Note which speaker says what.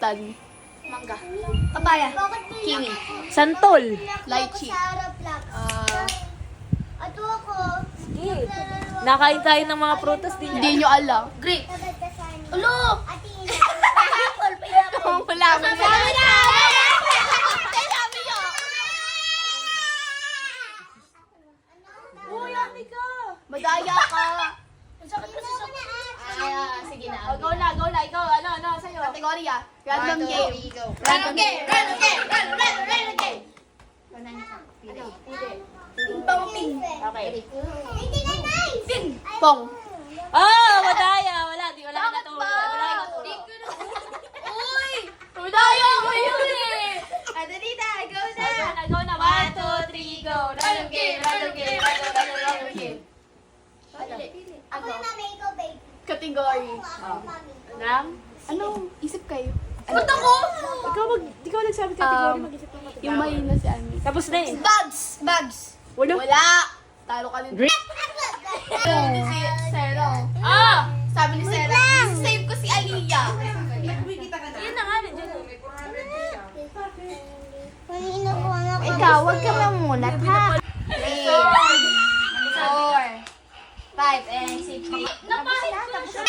Speaker 1: Rambutan.
Speaker 2: Mangga.
Speaker 1: Papaya. Kiwi.
Speaker 3: Santol.
Speaker 1: Lychee.
Speaker 2: Ato ako.
Speaker 3: Sige. Nakain tayo ng mga prutas din.
Speaker 1: Hindi nyo alam.
Speaker 2: Grape.
Speaker 1: Ulo!
Speaker 2: Apple, pineapple.
Speaker 1: Wala mo na.
Speaker 2: Sabi na!
Speaker 1: Sabi nyo!
Speaker 3: Uy, ate ka.
Speaker 1: Madaya ka.
Speaker 2: Ang sakit kasi sa...
Speaker 1: Sige na.
Speaker 3: Oh, go na. Ikaw, ano, sa'yo.
Speaker 1: Kategorya. Random game.
Speaker 2: Random game! Random game! Random game!
Speaker 1: Pong-ping.
Speaker 3: Okay.
Speaker 2: Hindi na nice!
Speaker 1: Pong.
Speaker 3: Oh, madaya. Wala ka na to. Wala ka na to.
Speaker 1: Uy! Madaya ko yun eh!
Speaker 2: Adalita, go na!
Speaker 3: Go na. 1, 2, 3, go.
Speaker 1: Random game. Random game.
Speaker 2: Ako na mami, ikaw babe.
Speaker 1: Kategory.
Speaker 3: Nam?
Speaker 1: Ano? Isip kayo.
Speaker 3: Ba't ako? Ikaw nagsabi category. Mag-isip ng category.
Speaker 1: Yung may na si Ami.
Speaker 3: Tapos na eh.
Speaker 1: Bags.
Speaker 3: Wala.
Speaker 1: Wala. Talo ka din. Sabi ni Sarah.
Speaker 3: Ah!
Speaker 1: Sabi ni Sarah. Save ko si Aliyah.
Speaker 3: Yun na nga. Nandiyan.
Speaker 2: Kanina ko na ako.
Speaker 1: Ikaw, wag ka mamulat ha. 3, 4, 5, and 6.
Speaker 3: Napahit ko siya.